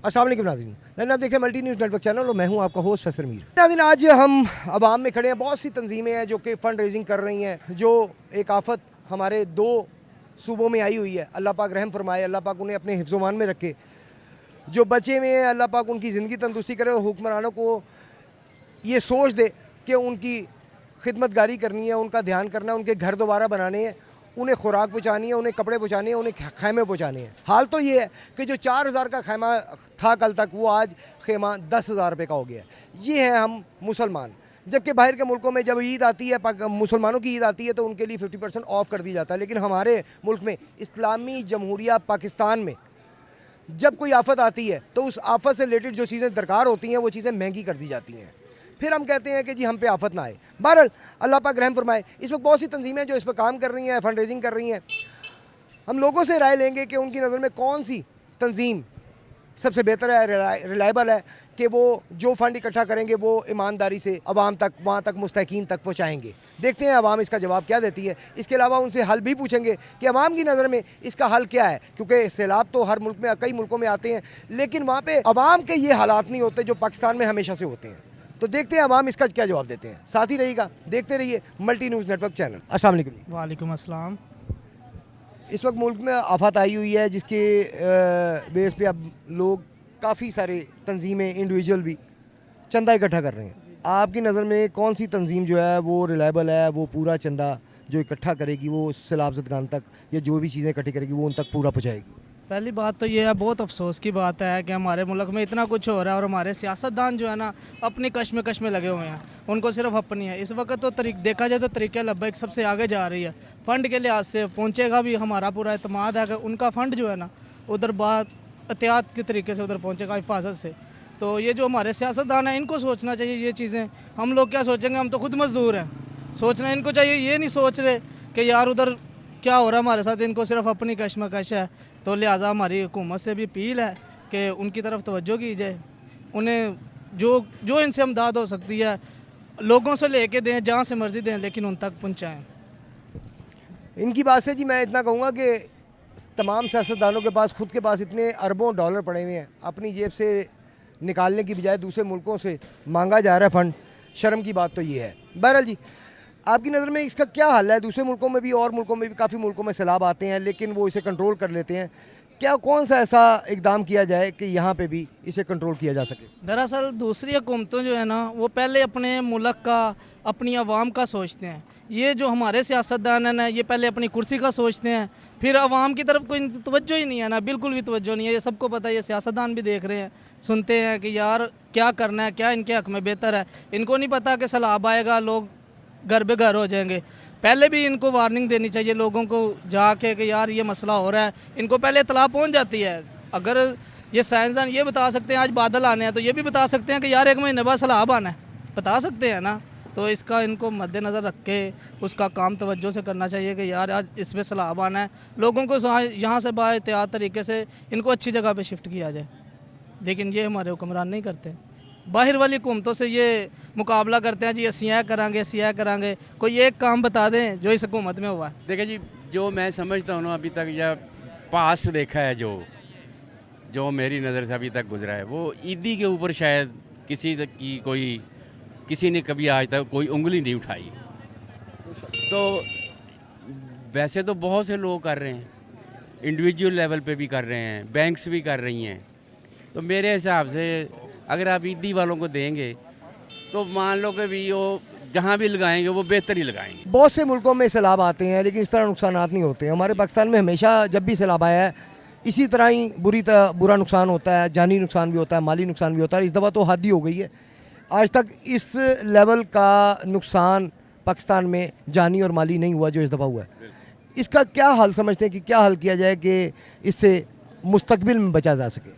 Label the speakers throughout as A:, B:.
A: अस्सलाम वालेकुम नाज़रीन, आप देख रहे हैं मल्टी न्यूज़ नेटवर्क चैनल और मैं हूं आपका होस्ट फैसल मीर। नाज़रीन, आज हम अवाम में खड़े हैं। बहुत सी तंजीमें हैं जो कि फ़ंड रेजिंग कर रही हैं। जो एक आफत हमारे दो सूबों में आई हुई है, अल्लाह पाक रहम फरमाए, अल्लाह पाक उन्हें अपने हिफ्ज़-ओ-मान में रखे। जो बचे हुए हैं, अल्लाह पाक उनकी ज़िंदगी तंदुरुस्ती करे और हुक्मरानों को ये सोच दे कि उनकी खिदमतगारी करनी है, उनका ध्यान करना है, उनके घर दोबारा बनाने हैं, उन्हें खुराक पहुँचानी है, उन्हें कपड़े पहुँचाने हैं, उन्हें खैमे पहुँचाने हैं। हाल तो ये है कि जो 4,000 का खैमा था कल तक, वो आज खेमा 10,000 रुपये का हो गया है। ये हैं हम मुसलमान। जबकि बाहर के मुल्कों में जब ईद आती है, मुसलमानों की ईद आती है, तो उनके लिए 50% ऑफ कर दी जाता है। लेकिन हमारे मुल्क में, इस्लामी जमहूरिया पाकिस्तान में, जब कोई आफत आती है तो उस आफत से रिलेटेड जो चीज़ें दरकार होती हैं वो चीज़ें महंगी कर दी जाती हैं। फिर हम कहते हैं कि जी हम पे आफत ना आए। बहरहाल अल्लाह पाक रहम फरमाए। इस वक्त बहुत सी तंजीमें जो इस पर काम कर रही हैं, फ़ंड रेजिंग कर रही हैं। हम लोगों से राय लेंगे कि उनकी नज़र में कौन सी तंजीम सबसे बेहतर है, रिलायबल है, कि वो जो फ़ंड इकट्ठा करेंगे वो ईमानदारी से अवाम तक, वहाँ तक, मुस्तकीन तक पहुँचाएँगे। देखते हैं अवाम इसका जवाब क्या देती है। इसके अलावा उनसे हल भी पूछेंगे कि अवाम की नज़र में इसका हल क्या है, क्योंकि सैलाब तो हर मुल्क में, कई मुल्कों में आते हैं, लेकिन वहाँ पर अवाम के ये हालात नहीं होते जो पाकिस्तान में हमेशा से होते हैं। तो देखते हैं अवाम इसका क्या जवाब देते हैं। साथ ही रहिएगा, देखते रहिए मल्टी न्यूज़ नेटवर्क चैनल। अस्सलाम वालेकुम।
B: वालेकुम अस्सलाम।
A: इस वक्त मुल्क में आफत आई हुई है, जिसके बेस पे अब लोग, काफ़ी सारे तंजीमें, इंडिविजुअल भी चंदा इकट्ठा कर रहे हैं। आपकी नज़र में कौन सी तंजीम जो है वो रिलायबल है, वो पूरा चंदा जो इकट्ठा करेगी वो सैलाब ज़दगान तक, या जो भी चीज़ें इकट्ठी करेगी वो उन तक पूरा पहुँचाएगी?
B: पहली बात तो ये है, बहुत अफसोस की बात है कि हमारे मुल्क में इतना कुछ हो रहा है और हमारे सियासतदान जो है ना अपनी कश्म में लगे हुए हैं। उनको सिर्फ अपनी है। इस वक्त तो देखा जाए तो तरीक़े लब्बैक सबसे आगे जा रही है। फ़ंड के लिहाज से पहुँचेगा भी, हमारा पूरा एतमाद है कि उनका फ़ंड जो है ना उधर बात एहतियात के तरीके से उधर पहुँचेगा, हिफाजत से। तो ये जो हमारे सियासतदान हैं इनको सोचना चाहिए ये चीज़ें। हम लोग क्या सोचेंगे, हम तो खुद मजदूर हैं। सोचना इनको चाहिए, ये नहीं सोच रहे कि यार उधर क्या हो रहा है हमारे साथ। इनको सिर्फ अपनी कश्मकश है। तो लिहाजा हमारी हुकूमत से भी अपील है कि उनकी तरफ तवज्जो की जाए। उन्हें जो जो इनसे इमदाद हो सकती है लोगों से लेके दें, जहाँ से मर्ज़ी दें, लेकिन उन तक पहुँचाएँ।
A: इनकी बात से जी मैं इतना कहूँगा कि तमाम सियासतदानों के पास, खुद के पास इतने अरबों डॉलर पड़े हुए हैं, अपनी जेब से निकालने की बजाय दूसरे मुल्कों से मांगा जा रहा है फ़ंड। शर्म की बात तो ये है। बहरहाल जी, आपकी नज़र में इसका क्या हल है? दूसरे मुल्कों में भी और मुल्कों में भी, काफ़ी मुल्कों में सैलाब आते हैं लेकिन वो इसे कंट्रोल कर लेते हैं। क्या कौन सा ऐसा इकदाम किया जाए कि यहाँ पे भी इसे कंट्रोल किया जा सके?
B: दरअसल दूसरी हुकूमतें जो है ना वो पहले अपने मुल्क का, अपनी आवाम का सोचते हैं। ये जो हमारे सियासतदान हैं ना, ये पहले अपनी कुर्सी का सोचते हैं, फिर आवाम की तरफ कोई तवज्जो ही नहीं है ना, बिल्कुल भी तवज्जो नहीं है। ये सबको पता है, ये सियासतदान भी देख रहे हैं, सुनते हैं कि यार क्या करना है, क्या इनके हक़ में बेहतर है। इनको नहीं पता कि सैलाब आएगा, लोग घर बेघर हो जाएंगे। पहले भी इनको वार्निंग देनी चाहिए लोगों को जाके कि यार ये मसला हो रहा है। इनको पहले इतला पहुंच जाती है। अगर ये साइंसदान ये बता सकते हैं आज बादल आने हैं, तो ये भी बता सकते हैं कि यार 1 महीने बाद सैलाब आना है, बता सकते हैं ना। तो इसका इनको मद्देनज़र रख के उसका काम तवज्जो से करना चाहिए कि यार आज इसमें सैलाब आना है। लोगों को यहाँ से बाएहतियात तरीके से इनको अच्छी जगह पर शिफ्ट किया जाए, लेकिन ये हमारे हुक्मरान नहीं करते। बाहर वाली हुकूमतों से ये मुकाबला करते हैं जी, ऐसियाँ करांगे। कोई एक काम बता दें जो इस हुकूमत में हुआ है।
C: देखिए जी, जो मैं समझता हूँ ना अभी तक, या पास्ट देखा है, जो मेरी नज़र से अभी तक गुजरा है, वो ईदी के ऊपर शायद किसी ने कभी आज तक कोई उंगली नहीं उठाई। तो वैसे तो बहुत से लोग कर रहे हैं, इंडिविजुअल लेवल पे भी कर रहे हैं, बैंक्स भी कर रही हैं। तो मेरे हिसाब से अगर आप ईदी वालों को देंगे तो मान लो कि भी वो जहाँ भी लगाएंगे वो बेहतर ही लगाएंगे।
A: बहुत से मुल्कों में सैलाब आते हैं लेकिन इस तरह नुकसानात नहीं होते। हमारे पाकिस्तान में हमेशा जब भी सैलाब आया है इसी तरह ही बुरा नुकसान होता है, जानी नुकसान भी होता है, माली नुकसान भी होता है। इस दफ़ा तो हद ही हो गई है। आज तक इस लेवल का नुकसान पाकिस्तान में जानी और माली नहीं हुआ जो इस दफ़ा हुआ है। इसका क्या हल समझते हैं कि क्या हल किया जाए कि इससे मुस्तकबिल में बचा जा सके?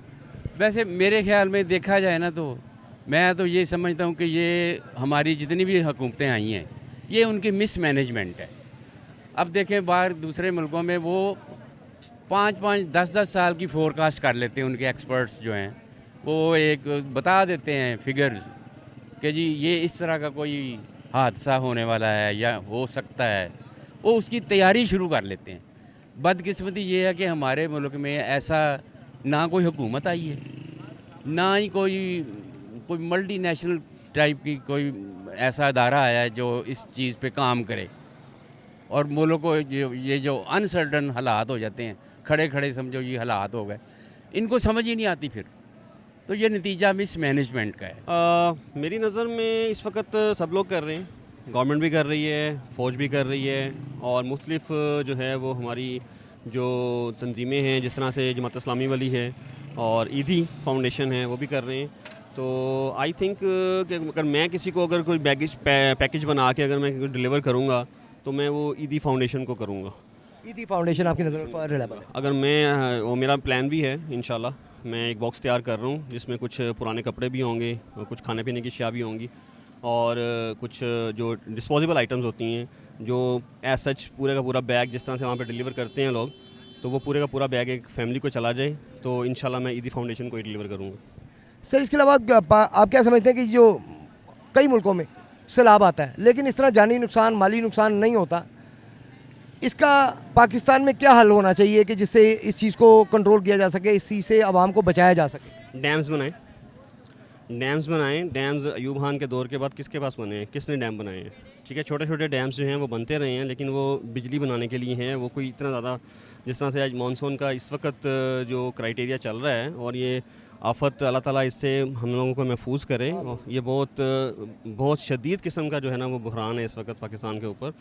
C: वैसे मेरे ख्याल में देखा जाए ना, तो मैं तो ये समझता हूँ कि ये हमारी जितनी भी हुकूमतें आई हैं ये उनकी मिसमैनेजमेंट है। अब देखें बाहर दूसरे मुल्कों में वो 5-5, 10-10 साल की फोरकास्ट कर लेते हैं। उनके एक्सपर्ट्स जो हैं वो एक बता देते हैं फिगर्स कि जी ये इस तरह का कोई हादसा होने वाला है या हो सकता है, वो उसकी तैयारी शुरू कर लेते हैं। बदकिस्मती ये है कि हमारे मुल्क में ऐसा ना कोई हुकूमत आई है ना ही कोई कोई मल्टीनेशनल टाइप की कोई ऐसा अदारा आया है जो इस चीज़ पे काम करे। और मुल्क को ये जो अनसर्टन हालात हो जाते हैं, खड़े खड़े समझो ये हालात हो गए, इनको समझ ही नहीं आती फिर, तो ये नतीजा मिसमैनेजमेंट का है।
D: मेरी नज़र में इस वक्त सब लोग कर रहे हैं, गवर्नमेंट भी कर रही है, फ़ौज भी कर रही है, और मुख्तलिफ जो है वो हमारी जो तंजीमें हैं, जिस तरह से जमात इस्लामी वाली है और ईदी फाउंडेशन है, वो भी कर रहे हैं। तो आई थिंक कि अगर मैं किसी को अगर कोई पैकेज बना के अगर मैं डिलीवर करूँगा तो मैं वो ईदी फाउंडेशन को करूँगा।
A: ईदी फाउंडेशन आपकी नज़र में रिलायबल है?
D: अगर मैं वो मेरा प्लान भी है, इंशाल्लाह मैं एक बॉक्स तैयार कर रहा हूँ जिसमें कुछ पुराने कपड़े भी होंगे, कुछ खाने पीने की अशिया भी होंगी, और कुछ जो डिस्पोजेबल आइटम्स होती हैं, जो एज सच पूरे का पूरा बैग जिस तरह से वहाँ पे डिलीवर करते हैं लोग, तो वो पूरे का पूरा बैग एक फैमिली को चला जाए, तो इंशाल्लाह मैं ईदी फाउंडेशन को ही डिलीवर करूँगा।
A: सर, इसके अलावा आप क्या समझते हैं कि जो कई मुल्कों में सैलाब आता है लेकिन इस तरह जानी नुकसान, माली नुकसान नहीं होता, इसका पाकिस्तान में क्या हल होना चाहिए कि जिससे इस चीज़ को कंट्रोल किया जा सके, इस चीज़ से आवाम को बचाया जा सके?
D: डैम्स बनाएं। डैम्स अयूब खान के दौर के बाद किसके पास बने हैं, किसने डैम बनाए हैं? ठीक है, छोटे छोटे डैम्स जो हैं वो बनते रहे हैं, लेकिन वो बिजली बनाने के लिए हैं, वो कोई इतना ज़्यादा, जिस तरह से आज मानसून का इस वक्त जो क्राइटेरिया चल रहा है, और ये आफत अल्लाह ताला इससे हम लोगों को महफूज करें, और ये बहुत शदीद किस्म का जो है ना वो बुहरान है इस वक्त पाकिस्तान के ऊपर,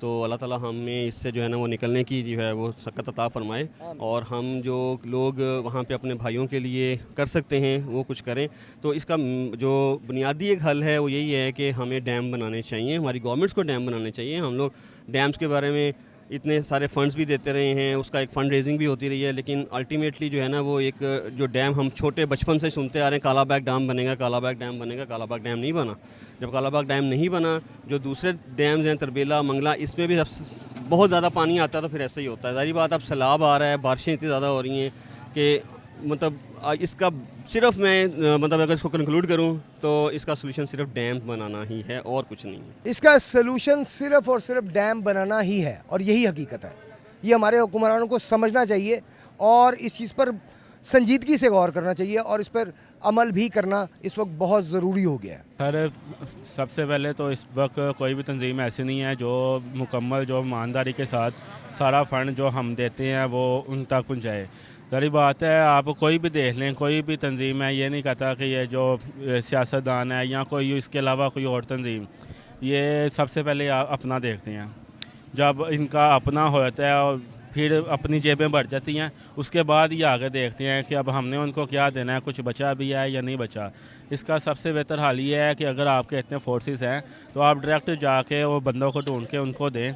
D: तो अल्लाह ताला हमें इससे जो है ना वो निकलने की जो है वो सकत अता फरमाए, और हम जो लोग वहाँ पे अपने भाइयों के लिए कर सकते हैं वो कुछ करें। तो इसका जो बुनियादी एक हल है वो यही है कि हमें डैम बनाने चाहिए, हमारी गवर्नमेंट्स को डैम बनाने चाहिए। हम लोग डैम्स के बारे में इतने सारे फंड्स भी देते रहे हैं, उसका एक फ़ंड रेजिंग भी होती रही है, लेकिन अल्टीमेटली जो है ना वो एक जो डैम हम छोटे बचपन से सुनते आ रहे हैं, कालाबाग डैम बनेगा, कालाबाग डैम बनेगा, कालाबाग डैम नहीं बना। जब कालाबाग डैम नहीं बना, जो दूसरे डैम्स हैं तरबेला, मंगला, इसमें भी बहुत ज़्यादा पानी आता है, तो फिर ऐसा ही होता है। ज़ाहिर बात, अब सैलाब आ रहा है, बारिशें इतनी ज़्यादा हो रही हैं कि मतलब इसका सिर्फ मैं मतलब अगर इसको कंक्लूड करूं तो इसका सोल्यूशन सिर्फ डैम बनाना ही है और कुछ नहीं है।
A: इसका सलूशन सिर्फ और सिर्फ डैम बनाना ही है, और यही हकीकत है। ये हमारे हुक्मरानों को समझना चाहिए और इस चीज़ पर संजीदगी से गौर करना चाहिए, और इस पर अमल भी करना इस वक्त बहुत ज़रूरी हो गया है।
E: सर, सबसे पहले तो इस वक्त कोई भी तंजीम ऐसी नहीं है जो मुकम्मल, जो ईमानदारी के साथ सारा फ़ंड जो हम देते हैं वो उन तक पहुँचाए। सारी बात है, आप कोई भी देख लें, कोई भी तंजीम है, ये नहीं कहता कि ये जो सियासतदान है या कोई इसके अलावा कोई और तंजीम, ये सबसे पहले अपना देखते हैं। जब इनका अपना होता है और फिर अपनी जेबें भर जाती हैं, उसके बाद ये आगे देखते हैं कि अब हमने उनको क्या देना है, कुछ बचा भी है या नहीं बचा। इसका सबसे बेहतर हाल ये है कि अगर आपके इतने फोर्सेस हैं तो आप डायरेक्ट जाके वो बंदों को ढूंढ के उनको दें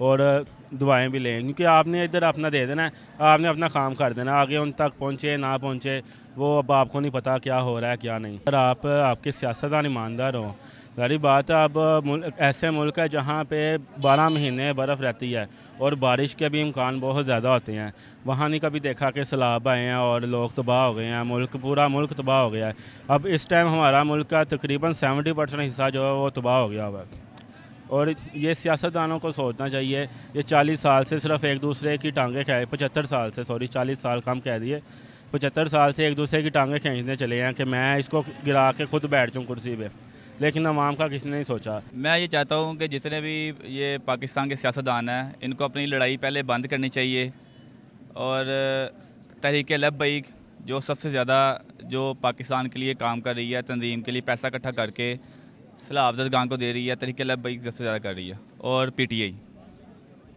E: और दुआएं भी लें, क्योंकि आपने इधर अपना दे देना है, आपने अपना काम कर देना, आगे उन तक पहुँचे ना पहुँचे वो अब आपको नहीं पता क्या हो रहा है क्या नहीं। अगर आपके सियासतदान ईमानदार हो, सारी बात है, अब ऐसे मुल्क है जहाँ पे 12 महीने बर्फ़ रहती है और बारिश के भी इम्कान बहुत ज़्यादा होते हैं, वहाँ नहीं कभी देखा कि सैलाब आए हैं और लोग तबाह हो गए हैं, पूरा मुल्क तबाह हो गया है। अब इस टाइम हमारा मुल्क का तकरीबन 70% हिस्सा जो है वो तबाह हो गया हुआ है, और ये सियासतदानों को सोचना चाहिए। ये 40 साल से सिर्फ एक दूसरे की टांगें 75 साल से, 40 साल कम कह दिए, 75 साल से एक दूसरे की टांगें खींचने चले हैं कि मैं इसको गिरा के खुद बैठ जाऊँ कुर्सी पे, लेकिन अवाम का किसी ने नहीं सोचा।
F: मैं ये चाहता हूँ कि जितने भी ये पाकिस्तान के सियासतदान हैं, इनको अपनी लड़ाई पहले बंद करनी चाहिए, और तहरीक लब्बैक जो सबसे ज़्यादा जो पाकिस्तान के लिए काम कर रही है, तंजीम के लिए पैसा इकट्ठा करके सलाह अफजल खान को दे रही है, तहरीक लब्बैक सबसे ज़्यादा कर रही है, और PTI।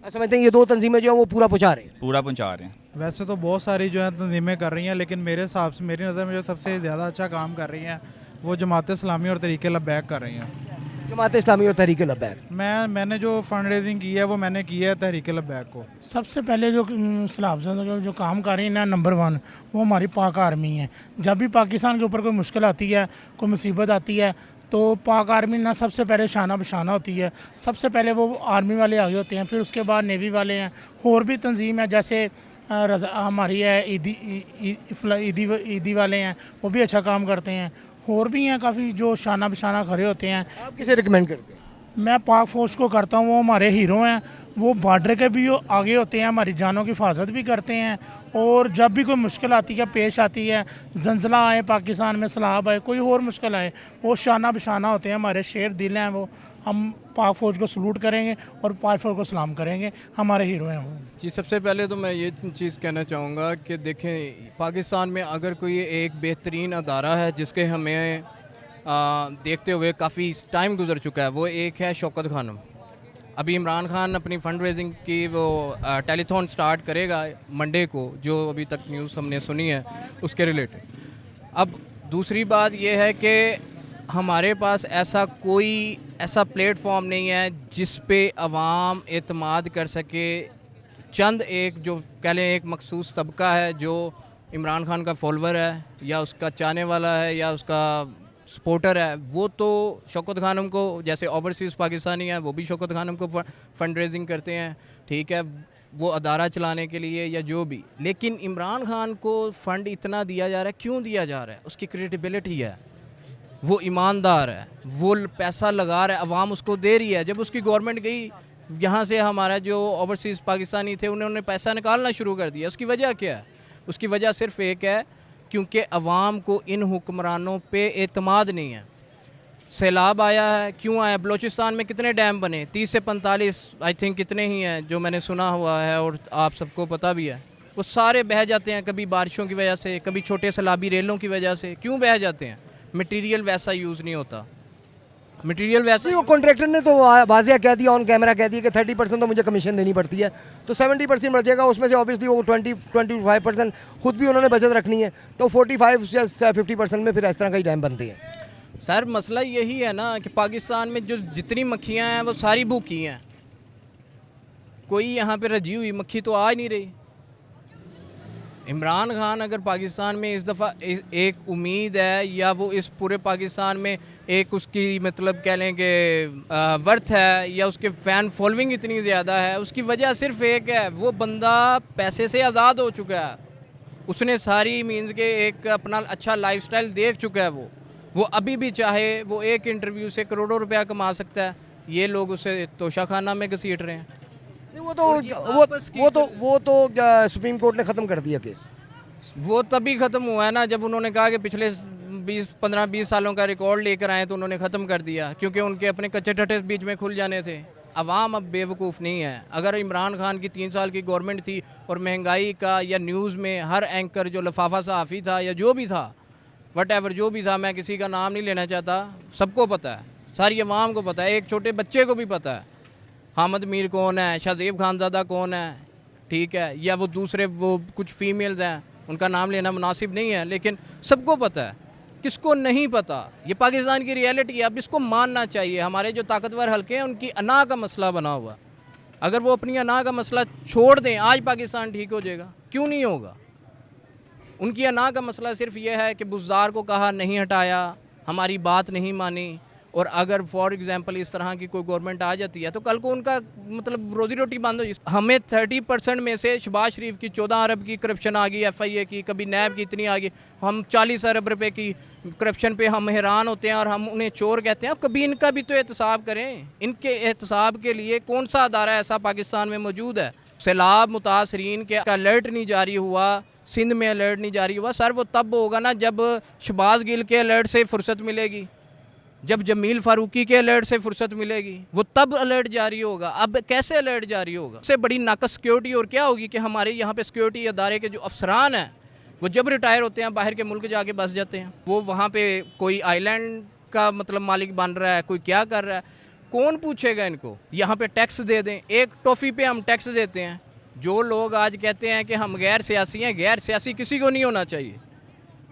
A: समझते हैं ये दो तंजीमें जो हैं वो पूरा पहुँचा रहे हैं।
G: वैसे तो बहुत सारी जो है तंजीमें कर रही हैं, लेकिन मेरे हिसाब से, मेरी नज़र में जो सबसे ज़्यादा अच्छा काम कर रही हैं वो जमात इस्लामी और तहरीक लब्बैक कर रही हैं।
A: जमात इस्लामी और तहरीक लब्बैक,
G: मैंने जो फंड रेजिंग की है वो मैंने की है तहरीक लब्बैक को।
H: सबसे पहले जो सलाब जो काम कर रही है ना, नंबर 1 वो हमारी पाक आर्मी है। जब भी पाकिस्तान के ऊपर कोई मुश्किल आती है, कोई मुसीबत आती है, तो पाक आर्मी ना सबसे पहले शाना बशाना होती है। सबसे पहले वो आर्मी वाले आगे होते हैं, फिर उसके बाद नेवी वाले हैं, और भी तंजीम है जैसे हमारी है ईदी वाले हैं, वो भी अच्छा काम करते हैं, और भी हैं काफ़ी जो शाना बशाना खड़े होते हैं।
A: आप किसे रिकमेंड करते हैं?
H: मैं पाक फौज को करता हूँ, वो हमारे हीरो हैं, वो बॉर्डर के भी आगे होते हैं, हमारी जानों की हिफाजत भी करते हैं। और जब भी कोई मुश्किल आती है, पेश आती है, जंजला आए पाकिस्तान में, सैलाब आए, कोई और मुश्किल आए, वो शाना बशाना होते हैं, हमारे शेर दिल हैं वो। हम पाक फ़ौज को सलूट करेंगे और पाक फ़ौज को सलाम करेंगे, हमारे हीरो हैं वो।
I: जी, सबसे पहले तो मैं ये चीज़ कहना चाहूँगा कि देखें, पाकिस्तान में अगर कोई एक बेहतरीन अदारा है जिसके हमें देखते हुए काफ़ी टाइम गुजर चुका है, वो एक है शौकत खानम। अभी इमरान खान अपनी फ़ंड रेजिंग की वो टेलीथॉन स्टार्ट करेगा मंडे को, जो अभी तक न्यूज़ हमने सुनी है उसके रिलेटेड। अब दूसरी बात ये है कि हमारे पास ऐसा प्लेटफॉर्म नहीं है जिस पे अवाम एतमाद कर सके। चंद एक जो कह लें एक मखसूस तबका है जो इमरान खान का फॉलोवर है या उसका चाहने वाला है या उसका सपोर्टर है, वो तो शौकत खानम को, जैसे ओवरसीज़ पाकिस्तानी हैं वो भी शौकत खानम को फ़ंड रेजिंग करते हैं, ठीक है, वो अदारा चलाने के लिए या जो भी। लेकिन इमरान खान को फ़ंड इतना दिया जा रहा है, क्यों दिया जा रहा है? उसकी क्रेडिबिलिटी है, वो ईमानदार है, वो पैसा लगा रहा है, अवाम उसको दे रही है। जब उसकी गवर्नमेंट गई यहाँ से, हमारा जो ओवरसीज़ पाकिस्तानी थे उन्होंने पैसा निकालना शुरू कर दिया। उसकी वजह क्या है? उसकी वजह सिर्फ एक है, क्योंकि अवाम को इन हुक्मरानों पे एतमाद नहीं है। सैलाब आया है, क्यों आया? बलूचिस्तान में कितने डैम बने? 30 से 45 आई थिंक कितने ही हैं जो मैंने सुना हुआ है और आप सबको पता भी है। वो सारे बह जाते हैं, कभी बारिशों की वजह से, कभी छोटे सैलाबी रेलों की वजह से। क्यों बह जाते हैं? मटेरियल वैसा यूज़ नहीं होता, मटेरियल वैसा।
A: वो कॉन्ट्रैक्टर ने तो वाजिया कह दिया, ऑन कैमरा कह दिया कि 30% तो मुझे कमीशन देनी पड़ती है, तो 70% बचेगा, उसमें से ऑब्वियसली वो 25% खुद भी उन्होंने बचत रखनी है, तो 45 या 50% में फिर इस तरह का ही डैम बनती है।
I: सर मसला यही है ना कि पाकिस्तान में जो जितनी मक्खियाँ हैं वो सारी भूखी हैं, कोई यहाँ पे रजी हुई मक्खी तो आ ही नहीं रही। इमरान खान अगर पाकिस्तान में इस दफ़ा एक उम्मीद है या वो इस पूरे पाकिस्तान में एक उसकी मतलब कह लें कि वर्थ है या उसके फ़ैन फॉलोइंग इतनी ज़्यादा है, उसकी वजह सिर्फ एक है, वो बंदा पैसे से आज़ाद हो चुका है। उसने सारी मीन्स के एक अपना अच्छा लाइफस्टाइल देख चुका है। वो अभी भी चाहे वो एक इंटरव्यू से करोड़ों रुपया कमा सकता है। ये लोग उसे तोशाखाना में घसीट रहे हैं।
A: वो तो सुप्रीम कोर्ट ने ख़त्म कर दिया केस।
I: वो तभी ख़त्म हुआ है ना जब उन्होंने कहा कि पिछले 15-20 सालों का रिकॉर्ड लेकर आए, तो उन्होंने ख़त्म कर दिया क्योंकि उनके अपने कच्चे ठट्टे बीच में खुल जाने थे। अवाम अब बेवकूफ़ नहीं है। अगर इमरान खान की 3 साल की गवर्नमेंट थी और महंगाई का या न्यूज़ में हर एंकर जो लफाफा सहाफ़ी था या जो भी था, वट जो भी था, मैं किसी का नाम नहीं लेना चाहता, सबको पता है, सारी अवाम को पता है, एक छोटे बच्चे को भी पता है हामिद मीर कौन है, शाहज़ेब खानज़ादा कौन है, ठीक है, या वो दूसरे वो कुछ फीमेल्स हैं, उनका नाम लेना मुनासिब नहीं है, लेकिन सबको पता है। किसको नहीं पता? ये पाकिस्तान की रियलिटी है। अब इसको मानना चाहिए। हमारे जो ताकतवर हल्के हैं उनकी अना का मसला बना हुआ, अगर वो अपनी अना का मसला छोड़ दें, आज पाकिस्तान ठीक हो जाएगा? क्यों नहीं होगा? उनकी अना का मसला सिर्फ ये है कि बुज़दार को कहा, नहीं हटाया, हमारी बात नहीं मानी। और अगर फॉर एग्जांपल इस तरह की कोई गवर्नमेंट आ जाती है तो कल को उनका मतलब रोज़ी रोटी बंद हो जाए। हमें 30% में से शहबाज शरीफ की 14 अरब की करप्शन आ गई, FIA की, कभी नैब की इतनी आ गई, हम 40 अरब रुपए की करप्शन पे हम हैरान होते हैं और हम उन्हें चोर कहते हैं। कभी इनका भी तो एहतसाब करें। इनके एहतसाब के लिए कौन सा अदारा ऐसा पाकिस्तान में मौजूद है? सैलाब मुतासरीन के अलर्ट नहीं जारी हुआ, सिंध में अलर्ट नहीं जारी हुआ। सर वो तब होगा ना जब शहबाज गिल के अलर्ट से फुर्सत मिलेगी, जब जमील फारूकी के अलर्ट से फुर्सत मिलेगी, वो तब अलर्ट जारी होगा। अब कैसे अलर्ट जारी होगा? उससे बड़ी नाकस सिक्योरिटी और क्या होगी कि हमारे यहाँ पे सिक्योरिटी अदारे के जो अफसरान हैं वो जब रिटायर होते हैं बाहर के मुल्क जाके बस जाते हैं। वो वहाँ पे कोई आइलैंड का मतलब मालिक बन रहा है, कोई क्या कर रहा है, कौन पूछेगा इनको? यहाँ पे टैक्स दे दें, एक टॉफ़ी पे हम टैक्स देते हैं। जो लोग आज कहते हैं कि हम गैर सियासी हैं, गैर सियासी किसी को नहीं होना चाहिए।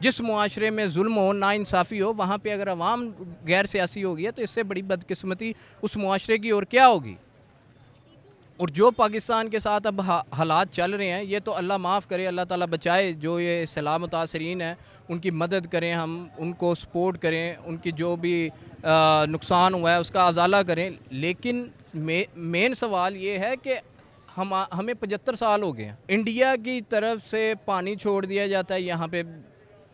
I: जिस मुआशरे में जुल्म हो, नाइंसाफ़ी हो, वहाँ पे अगर अवाम गैर सियासी होगी है तो इससे बड़ी बदकिस्मती उस मुआशरे की और क्या होगी? और जो पाकिस्तान के साथ अब हालात चल रहे हैं, ये तो अल्लाह माफ़ करे, अल्लाह ताला बचाए। जो ये सैलाब मुतासरीन हैं उनकी मदद करें, हम उनको सपोर्ट करें, उनकी जो भी नुकसान हुआ है उसका अजाला करें। लेकिन मेन सवाल ये है कि हमें 75 साल हो गए हैं, इंडिया की तरफ से पानी छोड़ दिया जाता है, यहाँ पे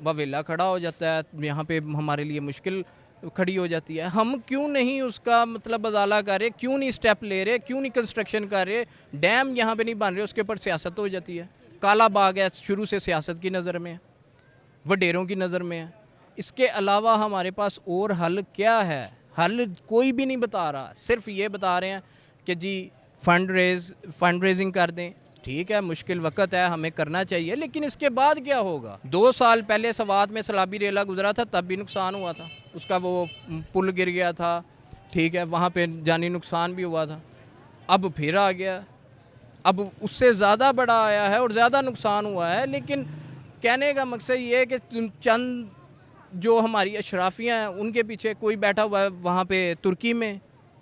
I: ववेला खड़ा हो जाता है, यहाँ पे हमारे लिए मुश्किल खड़ी हो जाती है। हम क्यों नहीं उसका मतलब अजाला कर रहे, क्यों नहीं स्टेप ले रहे, क्यों नहीं कंस्ट्रक्शन कर रहे, डैम यहाँ पे नहीं बन रहे, उसके ऊपर सियासत हो जाती है। काला बाग है, शुरू से सियासत की नज़र में है, वडेरों की नज़र में है। इसके अलावा हमारे पास और हल क्या है? हल कोई भी नहीं बता रहा, सिर्फ ये बता रहे हैं कि जी फंड रेजिंग कर दें। ठीक है, मुश्किल वक्त है, हमें करना चाहिए, लेकिन इसके बाद क्या होगा? 2 साल पहले सवात में सलाबी रेला गुजरा था, तब भी नुकसान हुआ था, उसका वो पुल गिर गया था, ठीक है, वहाँ पे जानी नुकसान भी हुआ था। अब फिर आ गया, अब उससे ज़्यादा बड़ा आया है और ज़्यादा नुकसान हुआ है। लेकिन कहने का मकसद ये है कि चंद जो हमारी अशराफियाँ हैं उनके पीछे कोई बैठा हुआ है वहाँ पे तुर्की में,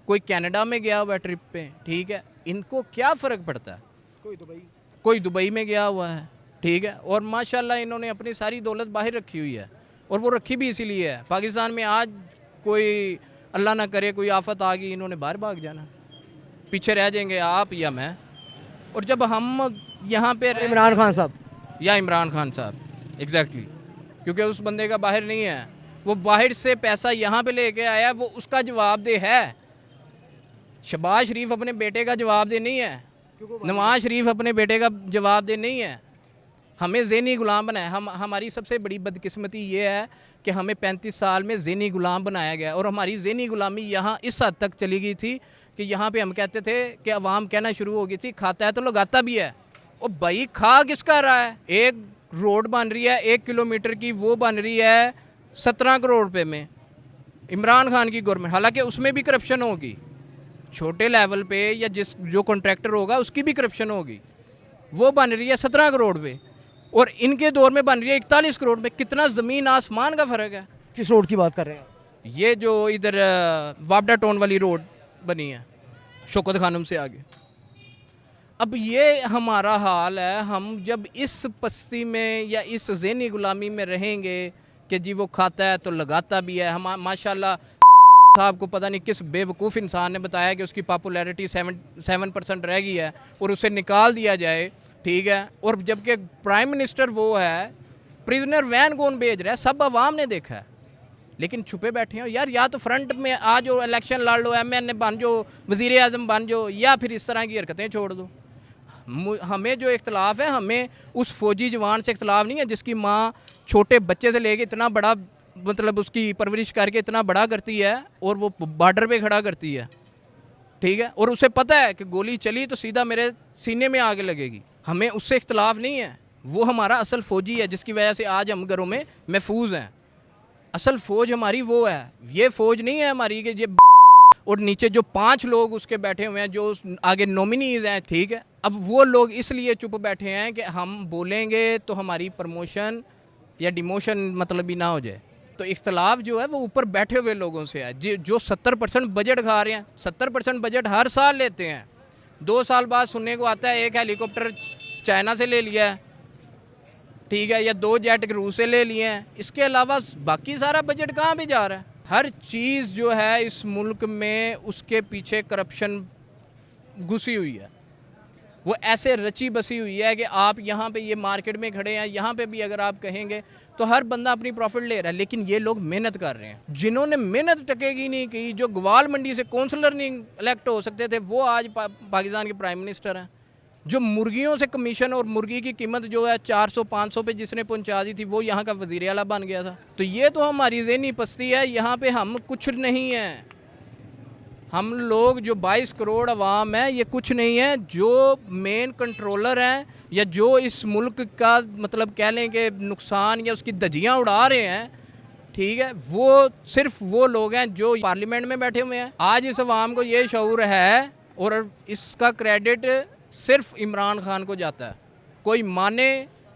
I: कोई कनाडा में गया हुआ है ट्रिप पे, ठीक है, इनको क्या फ़र्क पड़ता है? कोई दुबई में गया हुआ है, ठीक है, और माशाल्लाह इन्होंने अपनी सारी दौलत बाहर रखी हुई है, और वो रखी भी इसीलिए है। पाकिस्तान में आज कोई अल्लाह ना करे कोई आफत आ गई, इन्होंने बाहर भाग जाना, पीछे रह जाएंगे आप या मैं। और जब हम यहाँ पे
A: इमरान खान साहब
I: या इमरान खान साहब एग्जैक्टली, क्योंकि उस बंदे का बाहर नहीं है, वो बाहर से पैसा यहाँ पे लेके आया, वो उसका जवाबदेह है। शहबाज शरीफ अपने बेटे का जवाबदेह नहीं है, नवाज शरीफ अपने बेटे का जवाबदेह नहीं है। हमें ज़हनी गुलाम बनाया। हमारी सबसे बड़ी बदकिस्मती ये है कि हमें 35 साल में ज़हनी गुलाम बनाया गया, और हमारी ज़हनी गुलामी यहाँ इस हद तक चली गई थी कि यहाँ पे हम कहते थे कि अवाम कहना शुरू हो गई थी खाता है तो लगाता भी है। और भाई खा किसका रहा है? एक रोड बन रही है 1 किलोमीटर की, वो बन रही है 17 करोड़ रुपये में, इमरान खान की गवर्नमेंट। हालांकि उसमें भी करप्शन होगी, छोटे लेवल पे या जो कॉन्ट्रैक्टर होगा उसकी भी करप्शन होगी। वो बन रही है 17 करोड़ पे, और इनके दौर में बन रही है 41 करोड़ में। कितना ज़मीन आसमान का फ़र्क है।
A: किस रोड की बात कर रहे हैं?
I: ये जो इधर वापडा टाउन वाली रोड बनी है शौकत खानम से आगे। अब ये हमारा हाल है, हम जब इस पस्ती में या इस ज़हनी गुलामी में रहेंगे कि जी वो खाता है तो लगाता भी है। हम माशाल्लाह साहब को पता नहीं किस बेवकूफ़ इंसान ने बताया कि उसकी पॉपुलैरिटी 7% रह गई है और उसे निकाल दिया जाए, ठीक है। और जबकि प्राइम मिनिस्टर वो है, प्रिजनर वैन कौन भेज रहा है? सब आवाम ने देखा है, लेकिन छुपे बैठे हो यार। या तो फ्रंट में आ जो, इलेक्शन लड़ लो, MNA बन जो, वज़ीर आज़म बन जो, या फिर इस तरह की हरकतें छोड़ दो। हमें जो इख्तलाफ है, हमें उस फौजी जवान से इख्तलाफ नहीं है जिसकी माँ छोटे बच्चे से लेके इतना बड़ा मतलब उसकी परवरिश करके इतना बड़ा करती है और वो बॉर्डर पे खड़ा करती है, ठीक है, और उसे पता है कि गोली चली तो सीधा मेरे सीने में आगे लगेगी। हमें उससे इख्तलाफ नहीं है, वो हमारा असल फ़ौजी है जिसकी वजह से आज हम घरों में महफूज हैं। असल फ़ौज हमारी वो है, ये फ़ौज नहीं है हमारी कि ये और नीचे जो 5 लोग उसके बैठे हुए हैं जो आगे नॉमिनीज़ हैं, ठीक है। अब वो लोग इसलिए चुप बैठे हैं कि हम बोलेंगे तो हमारी प्रमोशन या डिमोशन मतलब भी ना हो जाए। तो इख्तलाफ जो है वो ऊपर बैठे हुए लोगों से है जो 70% बजट खा रहे हैं। 70% बजट हर साल लेते हैं। 2 साल बाद सुनने को आता है एक हेलीकॉप्टर चाइना से ले लिया है, ठीक है, या 2 जेट रूस से ले लिए हैं। इसके अलावा बाकी सारा बजट कहाँ पे जा रहा है? हर चीज़ जो है इस मुल्क में उसके पीछे करप्शन घुसी हुई है। वो ऐसे रची बसी हुई है कि आप यहाँ पे ये मार्केट में खड़े हैं, यहाँ पे भी अगर आप कहेंगे तो हर बंदा अपनी प्रॉफिट ले रहा है, लेकिन ये लोग मेहनत कर रहे हैं। जिन्होंने मेहनत टकेगी नहीं की, जो ग्वाल मंडी से काउंसलर नहीं इलेक्ट हो सकते थे, वो आज पाकिस्तान के प्राइम मिनिस्टर हैं। जो मुर्गियों से कमीशन और मुर्गी की कीमत जो है 400-500 पे जिसने पहुंचा दी थी, वो यहाँ का वज़ीर आला बन गया था। तो ये तो हमारी ज़हनी पस्ती है। यहाँ पे हम कुछ नहीं हैं। हम लोग जो 22 करोड़ अवाम है, ये कुछ नहीं है। जो मेन कंट्रोलर हैं या जो इस मुल्क का मतलब कह लें कि नुकसान या उसकी धज्जियाँ उड़ा रहे हैं, ठीक है, वो सिर्फ वो लोग हैं जो पार्लियामेंट में बैठे हुए हैं। आज इस अवाम को ये शऊर है और इसका क्रेडिट सिर्फ इमरान खान को जाता है। कोई माने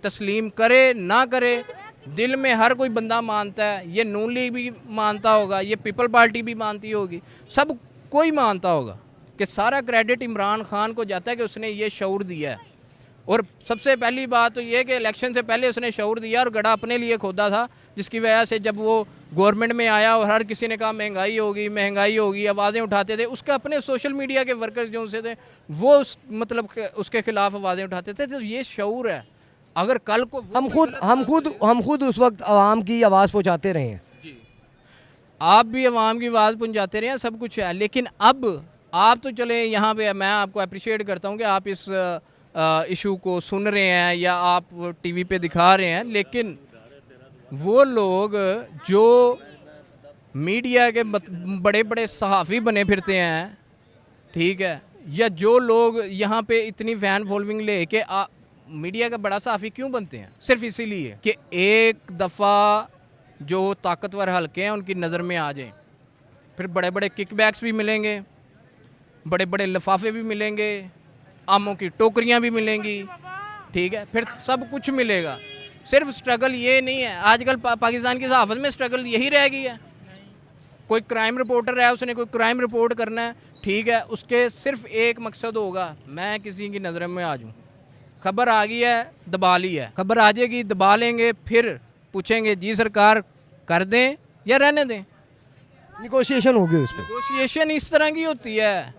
I: तस्लीम करे ना करे, दिल में हर कोई बंदा मानता है। ये नून लीग भी मानता होगा, ये पीपल पार्टी भी मानती होगी, सब कोई मानता होगा कि सारा क्रेडिट इमरान खान को जाता है कि उसने ये शऊर दिया है। और सबसे पहली बात तो ये कि इलेक्शन से पहले उसने शऊर दिया और गड्ढा अपने लिए खोदा था, जिसकी वजह से जब वो गवर्नमेंट में आया और हर किसी ने कहा महंगाई होगी, आवाज़ें उठाते थे। उसके अपने सोशल मीडिया के वर्कर्स जो उनसे थे वो मतलब उसके खिलाफ आवाज़ें उठाते थे। तो ये शऊर है। अगर कल को
A: हम खुद उस वक्त आवाम की आवाज़ पहुँचाते रहे हैं।
I: आप भी अवाम की आवाज़ पहुंचाते रहे हैं, सब कुछ है, लेकिन अब आप तो चले यहाँ पे, मैं आपको अप्रिशिएट करता हूँ कि आप इस इशू को सुन रहे हैं या आप टीवी पे दिखा रहे हैं, लेकिन वो लोग जो मीडिया के बड़े बड़े सहाफ़ी बने फिरते हैं, ठीक है, या जो लोग यहाँ पे इतनी फैन फॉलोइंग ले के मीडिया का बड़ा सहाफ़ी क्यों बनते हैं? सिर्फ इसीलिए कि एक दफ़ा जो ताकतवर हल्के हैं उनकी नज़र में आ जाएं, फिर बड़े बड़े किकबैक्स भी मिलेंगे, बड़े बड़े लिफाफे भी मिलेंगे, आमों की टोकरियाँ भी मिलेंगी, ठीक है, फिर सब कुछ मिलेगा। सिर्फ स्ट्रगल ये नहीं है, आजकल पाकिस्तान की सहाफ़त में स्ट्रगल यही रह गई है। कोई क्राइम रिपोर्टर है, उसने कोई क्राइम रिपोर्ट करना है, ठीक है, उसके सिर्फ एक मकसद होगा, मैं किसी की नज़र में आ जाऊँ। खबर आ गई है, दबा ली है, खबर आ जाएगी, दबा लेंगे, फिर पूछेंगे जी सरकार कर दें या रहने दें।
A: निगोशिएशन होगी उस पर।
I: नेगोशिएशन इस तरह की होती है,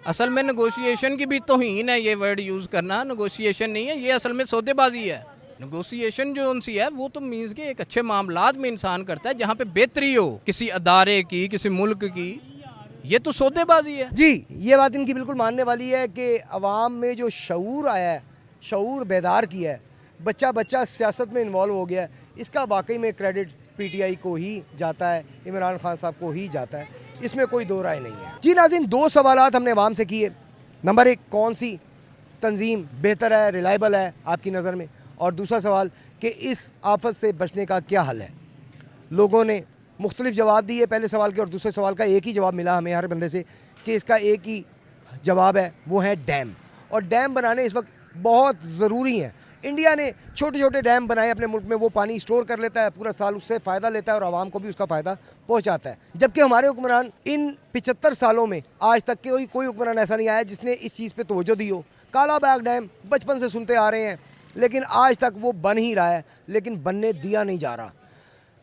I: असल में नेगोशिएशन की भी तौहीन है ये वर्ड यूज़ करना। नेगोशिएशन नहीं है ये, असल में सौदेबाजी है। नेगोशिएशन जो उनसी है वो तो मीन्स के एक अच्छे मामलात में इंसान करता है जहाँ पे बेहतरी हो किसी अदारे की, किसी मुल्क की। ये तो सौदेबाजी है
A: जी। ये बात इनकी बिल्कुल मानने वाली है कि अवाम में जो शऊर आया है, शऊर बेदार किया है, बच्चा बच्चा सियासत में इन्वॉल्व हो गया है, इसका वाकई में क्रेडिट पीटीआई को ही जाता है, इमरान खान साहब को ही जाता है, इसमें कोई दो राय नहीं है। जी नाज़रीन, दो सवालात हमने अवाम से किए। नंबर एक, कौन सी तंजीम बेहतर है, रिलायबल है आपकी नज़र में, और दूसरा सवाल कि इस आफत से बचने का क्या हल है। लोगों ने मुख्तलिफ जवाब दिए पहले सवाल के, और दूसरे सवाल का एक ही जवाब मिला हमें हर बंदे से कि इसका एक ही जवाब है, वो है डैम। और डैम बनाने इस वक्त बहुत ज़रूरी हैं। इंडिया ने छोटे छोटे डैम बनाए अपने मुल्क में, वो पानी स्टोर कर लेता है, पूरा साल उससे फ़ायदा लेता है और आवाम को भी उसका फ़ायदा पहुंचाता है। जबकि हमारे हुक्मरान इन 75 सालों में आज तक कोई हुक्मरान ऐसा नहीं आया जिसने इस चीज़ पे तवज्जो दी हो। काला बाग डैम बचपन से सुनते आ रहे हैं, लेकिन आज तक वो बन ही रहा है, लेकिन बनने दिया नहीं जा रहा।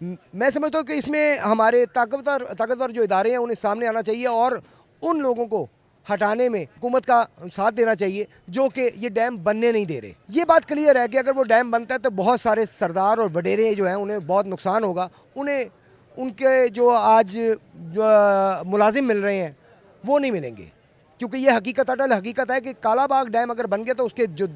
A: मैं समझता हूँ कि इसमें हमारे ताकतवर जो इदारे हैं उन्हें सामने आना चाहिए और उन लोगों को हटाने में हुकूमत का साथ देना चाहिए जो कि ये डैम बनने नहीं दे रहे। ये बात क्लियर है कि अगर वो डैम बनता है तो बहुत सारे सरदार और वडेरे जो हैं उन्हें बहुत नुकसान होगा, उन्हें उनके जो आज मुलाजिम मिल रहे हैं वो नहीं मिलेंगे, क्योंकि ये हकीकत अटल हकीकत है कि काला बाग डैम अगर बन गया तो उसके जो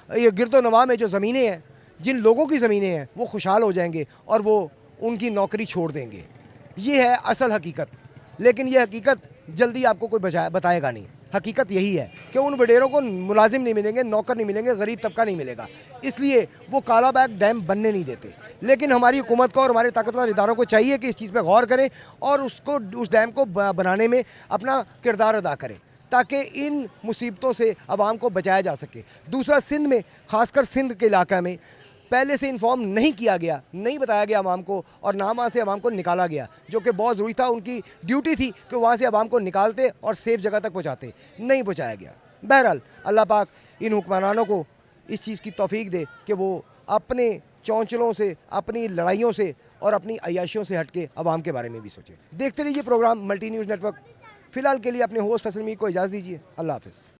A: गिरदो नवा में जो ज़मीनें हैं, जिन लोगों की ज़मीनें हैं, वो खुशहाल हो जाएंगे और वो उनकी नौकरी छोड़ देंगे। ये है असल हकीकत, लेकिन ये हकीकत जल्दी आपको कोई बताएगा नहीं। हकीकत यही है कि उन वडेरों को मुलाजिम नहीं मिलेंगे, नौकर नहीं मिलेंगे, गरीब तबका नहीं मिलेगा, इसलिए वो काला बाग डैम बनने नहीं देते। लेकिन हमारी हुकूमत को और हमारे ताकतवर इदारों को चाहिए कि इस चीज़ पर गौर करें और उस डैम को बनाने में अपना किरदार अदा करें ताकि इन मुसीबतों से आवाम को बचाया जा सके। दूसरा, सिंध में, ख़ासकर सिंध के इलाका में पहले से इन्फॉर्म नहीं किया गया, नहीं बताया गया आवाम को, और ना वहाँ से आवाम को निकाला गया, जो कि बहुत ज़रूरी था। उनकी ड्यूटी थी कि वहाँ से आवाम को निकालते और सेफ़ जगह तक पहुँचाते, नहीं पहुँचाया गया। बहरहाल अल्लाह पाक इन हुक्मरानों को इस चीज़ की तौफीक दे कि वो अपने चौंचलों से, अपनी लड़ाइयों से और अपनी अय्याशियों से हट के आवाम के बारे में भी सोचें। देखते रहिए प्रोग्राम मल्टी न्यूज़ नेटवर्क। फ़िलहाल के लिए अपने होस्ट फैसल मीर को इजाज़त दीजिए। अल्लाह हाफ़िज़।